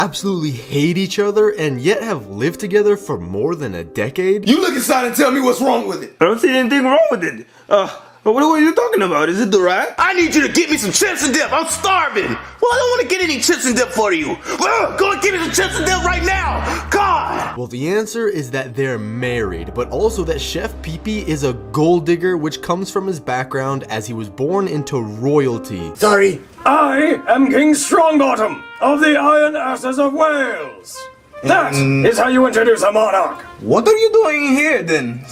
absolutely hate each other and yet have lived together for more than a decade? You look inside and tell me what's wrong with it. I don't see anything wrong with it. What are you talking about? Is it the rat? I need you to get me some chips and dip. I'm starving. Well, I don't want to get any chips and dip for you. Go and get me some chips and dip right now. God. Well, the answer is that they're married, but also that Chef Pee-Pee is a gold digger, which comes from his background as he was born into royalty. Sorry. I am King Strongbottom of the Iron Asses of Wales. That is how you introduce a monarch. What are you doing here then?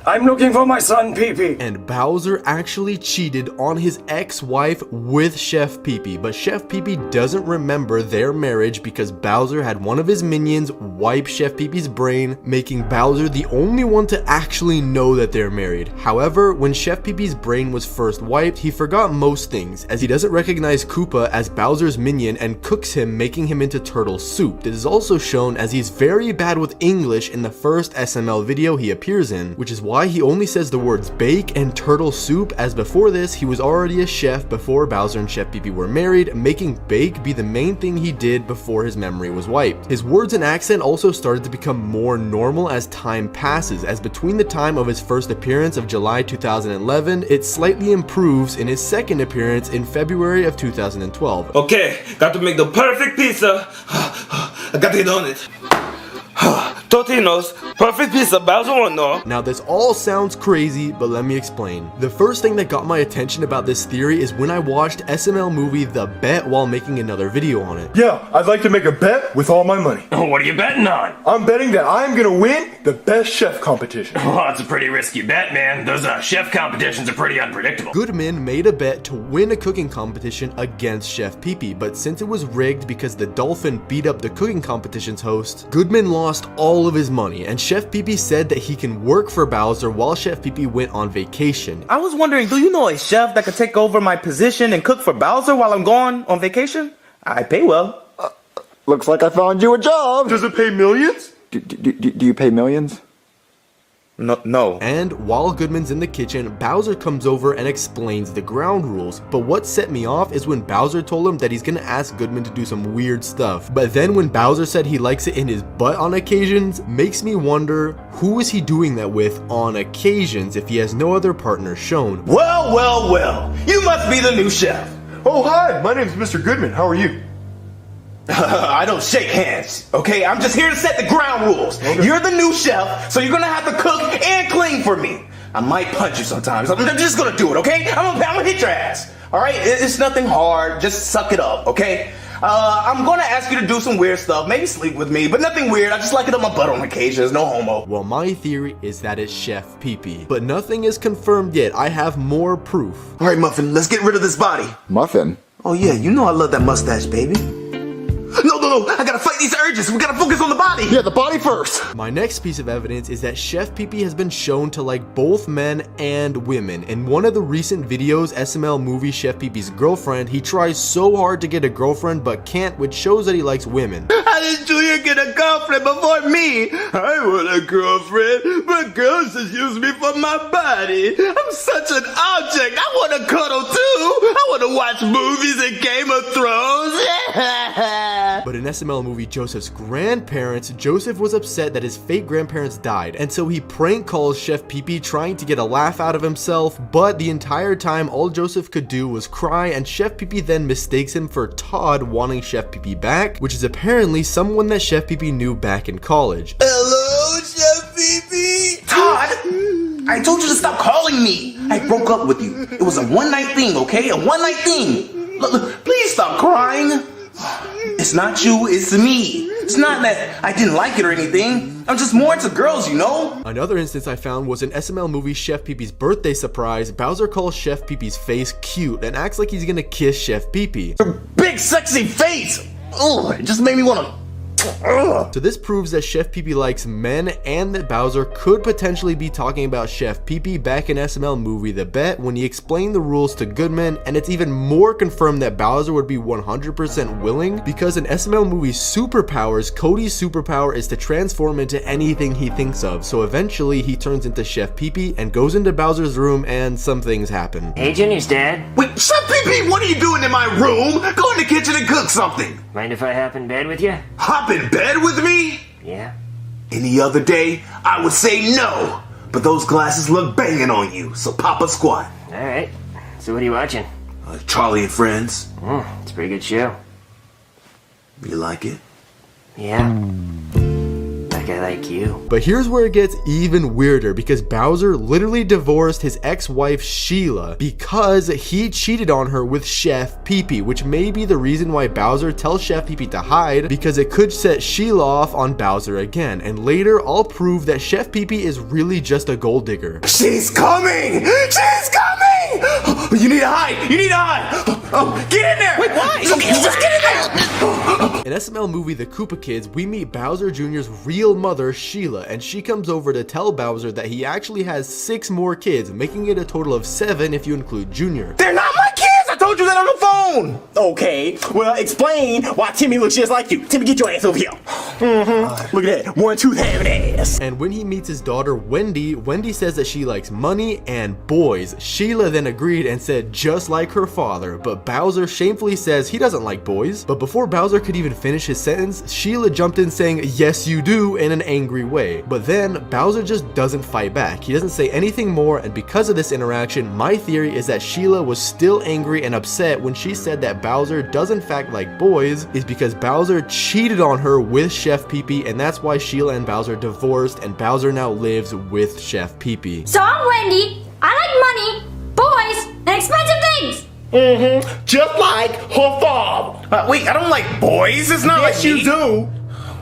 I'm looking for my son Pee-Pee. And Bowser actually cheated on his ex-wife with Chef Pee-Pee, but Chef Pee-Pee doesn't remember their marriage because Bowser had one of his minions wipe Chef Pee-Pee's brain, making Bowser the only one to actually know that they're married. However, when Chef Pee-Pee's brain was first wiped, he forgot most things, as he doesn't recognize Koopa as Bowser's minion and cooks him, making him into turtle soup. This is also shown as he's very bad with English in the first SML video he appears in, which is why he only says the words bake and turtle soup, as before this he was already a chef before Bowser and Chef Pee-Pee were married, making bake be the main thing he did before his memory was wiped. His words and accent also started to become more normal as time passes, as between the time of his first appearance of July 2011, it slightly improves in his second appearance in February of 2012. Okay, got to make the perfect pizza. I got to get on it. Totino's, perfect pizza, Bowser won't know. Now this all sounds crazy, but let me explain. The first thing that got my attention about this theory is when I watched SML movie The Bet while making another video on it. Yeah, I'd like to make a bet with all my money. What are you betting on? I'm betting that I'm gonna win the best chef competition. Oh, that's a pretty risky bet, man. Those chef competitions are pretty unpredictable. Goodman made a bet to win a cooking competition against Chef Pee-Pee, but since it was rigged because the dolphin beat up the cooking competition's host, Goodman lost all of his money, and Chef Pee-Pee said that he can work for Bowser while Chef Pee-Pee went on vacation. I was wondering, do you know a chef that could take over my position and cook for Bowser while I'm gone on vacation? I pay well. Looks like I found you a job. Does it pay millions? Do you pay millions? No. And while Goodman's in the kitchen, Bowser comes over and explains the ground rules. But what set me off is when Bowser told him that he's gonna ask Goodman to do some weird stuff. But then when Bowser said he likes it in his butt on occasions, makes me wonder, who is he doing that with on occasions if he has no other partner shown? Well. You must be the new chef. Oh, hi, my name's Mr. Goodman. How are you? I don't shake hands, okay? I'm just here to set the ground rules. Okay. You're the new chef, so you're gonna have to cook and clean for me. I might punch you sometimes. I'm just gonna do it, okay? I'm gonna hit your ass, all right? It's nothing hard. Just suck it up, okay? I'm gonna ask you to do some weird stuff. Maybe sleep with me, but nothing weird. I just like it on my butt on occasions. No homo. Well, my theory is that it's Chef Pee-Pee, but nothing is confirmed yet. I have more proof. All right, Muffin, let's get rid of this body. Muffin? Oh yeah, you know I love that mustache, baby. No, I gotta fight these urges. We gotta focus on the body. Yeah, the body first. My next piece of evidence is that Chef Pee-Pee has been shown to like both men and women. In one of the recent videos, SML movie Chef Pee-Pee's girlfriend, he tries so hard to get a girlfriend but can't, which shows that he likes women. How did Junior get a girlfriend before me? I want a girlfriend, but girls just use me for my body. I'm such an object. I want to cuddle too. I want to watch movies and Game of Thrones. But in SML movie Joseph's grandparents, Joseph was upset that his fake grandparents died, and so he prank calls Chef Pee-Pee trying to get a laugh out of himself, but the entire time all Joseph could do was cry, and Chef Pee-Pee then mistakes him for Todd wanting Chef Pee-Pee back, which is apparently someone that Chef Pee-Pee knew back in college. Hello, Chef Pee-Pee. Todd, I told you to stop calling me. I broke up with you. It was a one-night thing, okay? A one-night thing. Look, please stop crying. It's not you, it's me. It's not that I didn't like it or anything. I'm just more into girls, you know? Another instance I found was in SML movie Chef Pee-Pee's birthday surprise. Bowser calls Chef Pee-Pee's face cute and acts like he's gonna kiss Chef Pee-Pee. Your big sexy face! Oh, it just made me wanna So this proves that Chef Pee Pee likes men and that Bowser could potentially be talking about Chef Pee Pee back in SML movie The Bet when he explained the rules to Goodman, and it's even more confirmed that Bowser would be 100% willing because in SML movie Superpowers, Cody's superpower is to transform into anything he thinks of, so eventually he turns into Chef Pee Pee and goes into Bowser's room and some things happen. Hey, Junior's dad. Wait, Chef Pee Pee, what are you doing in my room? Go in the kitchen and cook something. Mind if I hop in bed with you? Hop in bed with me? Yeah. Any other day, I would say no. But those glasses look banging on you, so pop a squat. Alright. So what are you watching? Charlie and Friends. It's a pretty good show. You like it? Yeah. Like I like you. But here's where it gets even weirder because Bowser literally divorced his ex-wife Sheila because he cheated on her with Chef Pee Pee, which may be the reason why Bowser tells Chef Pee Pee to hide because it could set Sheila off on Bowser again. And later I'll prove that Chef Pee Pee is really just a gold digger. She's coming! She's coming! You need to hide! You need to hide! Oh, get in there! Wait, why? Just get in there! In SML movie The Koopa Kids, we meet Bowser Jr.'s real mother, Sheila, and she comes over to tell Bowser that he actually has 6 more kids, making it a total of 7 if you include Junior. They're not my kids! I told you that on the phone! Okay, well, explain why Timmy looks just like you. Timmy, get your ass over here. Look at that, 1-2 having ass. And when he meets his daughter, Wendy says that she likes money and boys. Sheila then agreed and said just like her father, but Bowser shamefully says he doesn't like boys. But before Bowser could even finish his sentence, Sheila jumped in saying, yes you do, in an angry way. But then Bowser just doesn't fight back. He doesn't say anything more, and because of this interaction, my theory is that Sheila was still angry and upset when she said that Bowser does in fact like boys is because Bowser cheated on her with Chef Pee Pee, and that's why Sheila and Bowser divorced, and Bowser now lives with Chef Pee Pee. So I'm Wendy. I like money, boys, and expensive things. Just like her father. Wait, I don't like boys. It's not Yes, like you me. do.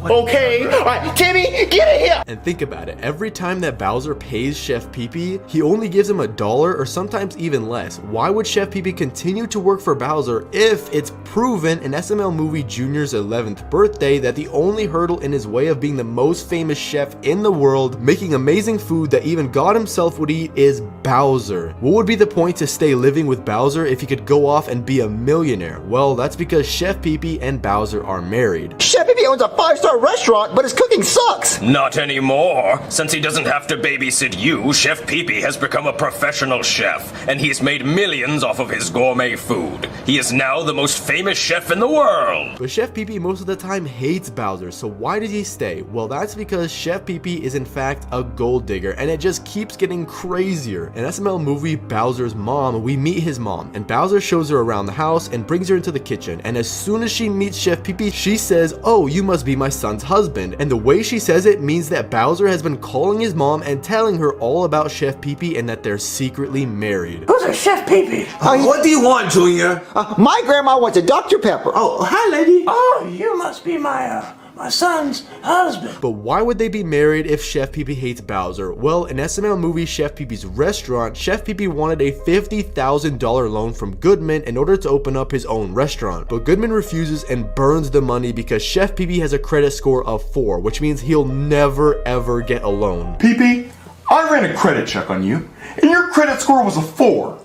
Okay, all right, Timmy, get in here. And think about it, every time that Bowser pays Chef Pee Pee, he only gives him $1 or sometimes even less. Why would Chef Pee Pee continue to work for Bowser if it's proven in SML movie Junior's 11th birthday that the only hurdle in his way of being the most famous chef in the world, making amazing food that even God himself would eat, is Bowser? What would be the point to stay living with Bowser if he could go off and be a millionaire? Well, that's because Chef Pee Pee and Bowser are married. Chef Pee Pee owns a 5-star restaurant, but his cooking sucks. Not anymore. Since he doesn't have to babysit you, Chef Pee Pee has become a professional chef, and he's made millions off of his gourmet food. He is now the most famous chef in the world. But Chef Pee Pee most of the time hates Bowser, so why does he stay? Well, that's because Chef Pee Pee is in fact a gold digger, and it just keeps getting crazier. In SML movie Bowser's Mom, we meet his mom, and Bowser shows her around the house and brings her into the kitchen, and as soon as she meets Chef Pee Pee, she says, "Oh, you must be my son's husband," and the way she says it means that Bowser has been calling his mom and telling her all about Chef Pee Pee and that they're secretly married. Who's a Chef Pee Pee? What do you want, Junior? My grandma wants a Dr. Pepper. Oh, hi, lady. Oh, you must be my son's husband. But why would they be married if Chef Pee Pee hates Bowser? Well, in SML movie Chef Pee Pee's restaurant, Chef Pee Pee wanted a $50,000 loan from Goodman in order to open up his own restaurant. But Goodman refuses and burns the money because Chef Pee Pee has a credit score of 4, which means he'll never ever get a loan. Pee Pee, I ran a credit check on you, and your credit score was a 4.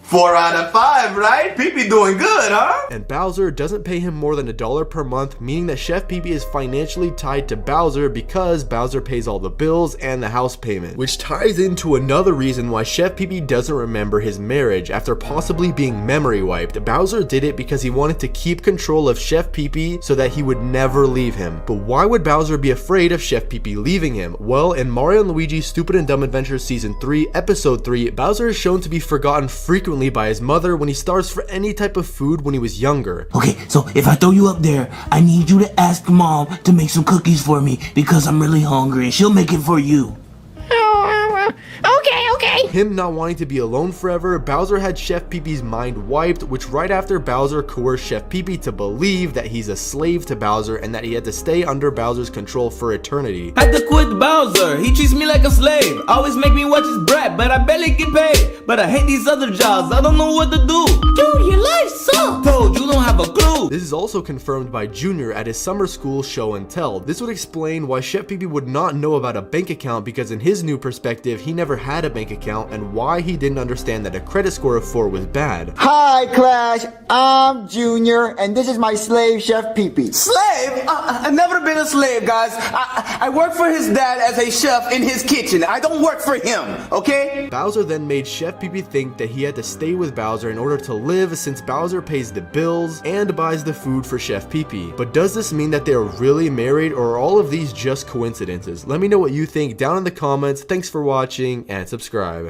4 out of 5, right? Pee Pee doing good, huh? And Bowser doesn't pay him more than $1 per month, meaning that Chef Pee Pee is financially tied to Bowser because Bowser pays all the bills and the house payment. Which ties into another reason why Chef Pee Pee doesn't remember his marriage after possibly being memory wiped. Bowser did it because he wanted to keep control of Chef Pee Pee so that he would never leave him. But why would Bowser be afraid of Chef Pee Pee leaving him? Well, in Mario and Luigi's Stupid and Dumb Adventures Season 3, Episode 3, Bowser is shown to be forgotten frequently by his mother when he starves for any type of food when he was younger. Okay, so if I throw you up there, I need you to ask Mom to make some cookies for me because I'm really hungry and she'll make it for you. Okay. Him not wanting to be alone forever, Bowser had Chef Pee-Pee's mind wiped, which right after Bowser coerced Chef Pee-Pee to believe that he's a slave to Bowser and that he had to stay under Bowser's control for eternity. Had to quit Bowser, he treats me like a slave. Always make me watch his brat, but I barely get paid. But I hate these other jobs, I don't know what to do. Dude, your life sucks. Toad, you don't have a clue. This is also confirmed by Junior at his summer school show and tell. This would explain why Chef Pee-Pee would not know about a bank account, because in his new perspective, he never had a bank account, and why he didn't understand that a credit score of 4 was bad. Hi, class. I'm Junior, and this is my slave, Chef Pee-Pee. Slave? I've never been a slave, guys. I work for his dad as a chef in his kitchen. I don't work for him, okay? Bowser then made Chef Pee-Pee think that he had to stay with Bowser in order to live, since Bowser pays the bills and buys the food for Chef Pee-Pee. But does this mean that they are really married, or are all of these just coincidences? Let me know what you think down in the comments. Thanks for watching, and subscribe.